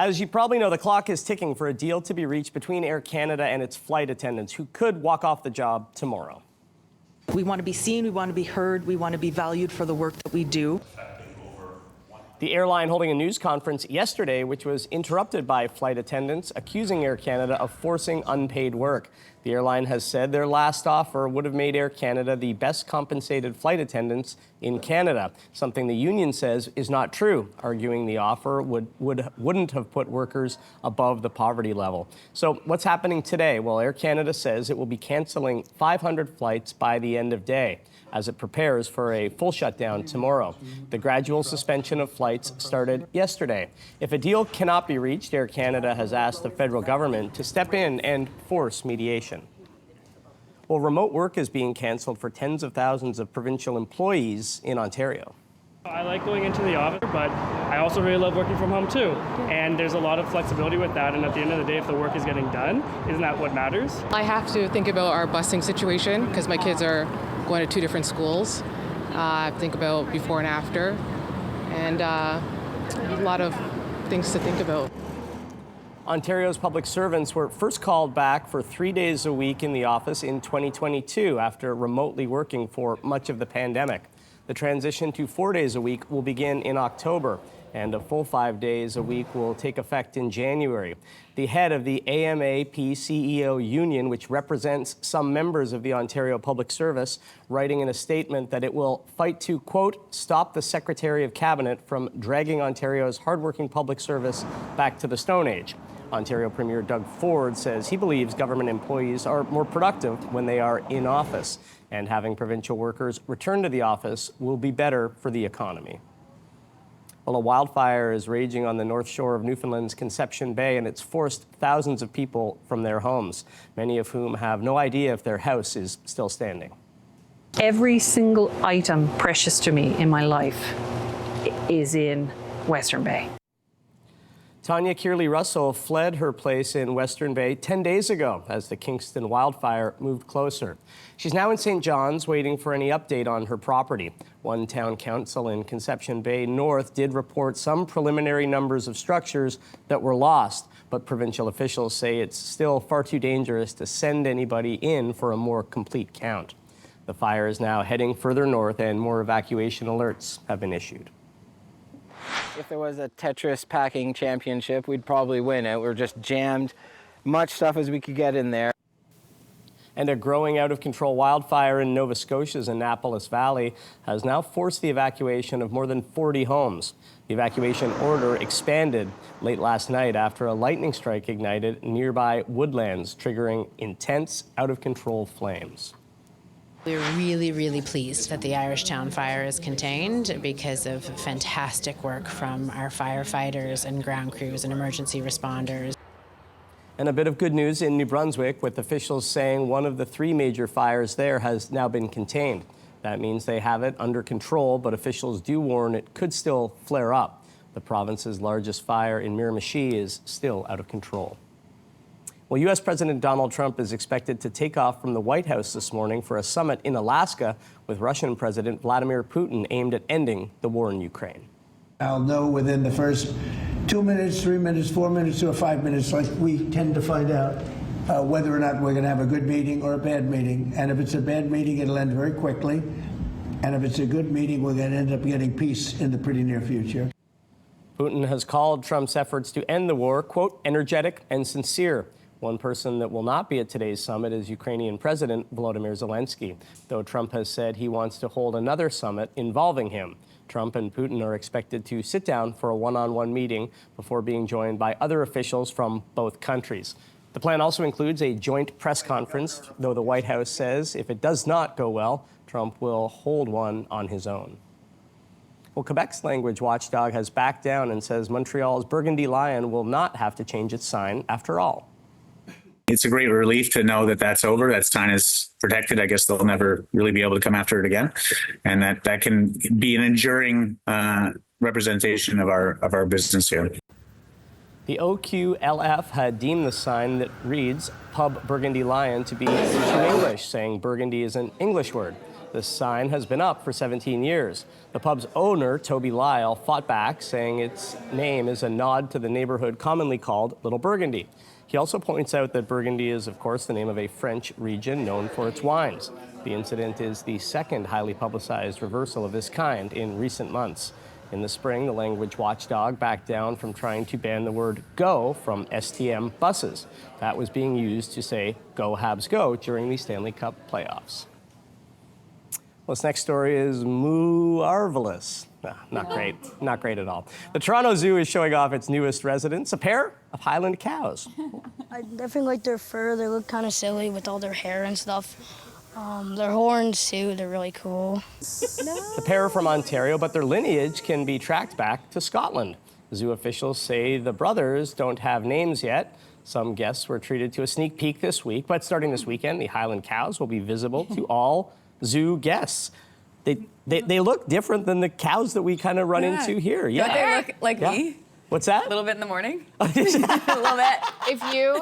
As you probably know, the clock is ticking for a deal to be reached between Air Canada and its flight attendants who could walk off the job tomorrow. We want to be seen, we want to be heard, we want to be valued for the work that we do. The airline holding a news conference yesterday, which was interrupted by flight attendants accusing Air Canada of forcing unpaid work. The airline has said their last offer would have made Air Canada the best compensated flight attendants in Canada, something the union says is not true, arguing the offer wouldn't have put workers above the poverty level. So what's happening today? Well, Air Canada says it will be canceling 500 flights by the end of day, as it prepares for a full shutdown tomorrow. The gradual suspension of flights started yesterday. If a deal cannot be reached, Air Canada has asked the federal government to step in and force mediation. Well, remote work is being canceled for tens of thousands of provincial employees in Ontario. I like going into the office, but I also really love working from home too. And there's a lot of flexibility with that. And at the end of the day, if the work is getting done, isn't that what matters? I have to think about our busing situation because my kids are going to two different schools. I think about before and after, and a lot of things to think about. Ontario's public servants were first called back for 3 days a week in the office in 2022 after remotely working for much of the pandemic. The transition to 4 days a week will begin in October, and a full 5 days a week will take effect in January. The head of the AMAP CEO union, which represents some members of the Ontario Public Service, writing in a statement that it will fight to, quote, stop the Secretary of Cabinet from dragging Ontario's hardworking public service back to the Stone Age. Ontario Premier Doug Ford says he believes government employees are more productive when they are in office, and having provincial workers return to the office will be better for the economy. Well, a wildfire is raging on the north shore of Newfoundland's Conception Bay, and it's forced thousands of people from their homes, many of whom have no idea if their house is still standing. Every single item precious to me in my life is in Western Bay. Tanya Kearley-Russell fled her place in Western Bay 10 days ago as the Kingston wildfire moved closer. She's now in St. John's waiting for any update on her property. One town council in Conception Bay North did report some preliminary numbers of structures that were lost, but provincial officials say it's still far too dangerous to send anybody in for a more complete count. The fire is now heading further north and more evacuation alerts have been issued. If there was a Tetris packing championship, we'd probably win it. We're just jammed much stuff as we could get in there. And a growing out-of-control wildfire in Nova Scotia's Annapolis Valley has now forced the evacuation of more than 40 homes. The evacuation order expanded late last night after a lightning strike ignited nearby woodlands, triggering intense, out-of-control flames. We're really, really pleased that the Irish Town fire is contained because of fantastic work from our firefighters and ground crews and emergency responders. And a bit of good news in New Brunswick, with officials saying one of the 3 major fires there has now been contained. That means they have it under control, but officials do warn it could still flare up. The province's largest fire in Miramichi is still out of control. Well, U.S. President Donald Trump is expected to take off from the White House this morning for a summit in Alaska with Russian President Vladimir Putin aimed at ending the war in Ukraine. I'll know within the first 2 minutes, 3 minutes, 4 minutes, or 5 minutes, like we tend to find out, whether or not we're going to have a good meeting or a bad meeting. And if it's a bad meeting, it'll end very quickly. And if it's a good meeting, we're going to end up getting peace in the pretty near future. Putin has called Trump's efforts to end the war, quote, energetic and sincere. One person that will not be at today's summit is Ukrainian President Volodymyr Zelensky, though Trump has said he wants to hold another summit involving him. Trump and Putin are expected to sit down for a one-on-one meeting before being joined by other officials from both countries. The plan also includes a joint press conference, though the White House says if it does not go well, Trump will hold one on his own. Well, Quebec's language watchdog has backed down and says Montreal's Burgundy Lion will not have to change its sign after all. It's a great relief to know that that's over. That sign is protected. I guess they'll never really be able to come after it again, and that can be an enduring representation of our business here. The OQLF had deemed the sign that reads Pub Burgundy Lion to be too English, saying Burgundy is an English word. This sign has been up for 17 years. The pub's owner, Toby Lyle, fought back, saying its name is a nod to the neighborhood commonly called Little Burgundy. He also points out that Burgundy is, of course, the name of a French region known for its wines. The incident is the second highly publicized reversal of this kind in recent months. In the spring, the language watchdog backed down from trying to ban the word go from STM buses. That was being used to say go Habs go during the Stanley Cup playoffs. Well, this next story is marvelous. No, not great. Not great at all. The Toronto Zoo is showing off its newest residents, a pair of Highland cows. I definitely like their fur. They look kind of silly with all their hair and stuff. Their horns, too, they're really cool. The pair are from Ontario, but their lineage can be tracked back to Scotland. Zoo officials say the brothers don't have names yet. Some guests were treated to a sneak peek this week, but starting this weekend, the Highland cows will be visible to all zoo guests. They look different than the cows that we kind of run into here. Don't they look like me? What's that? A little bit in the morning. A little bit. If you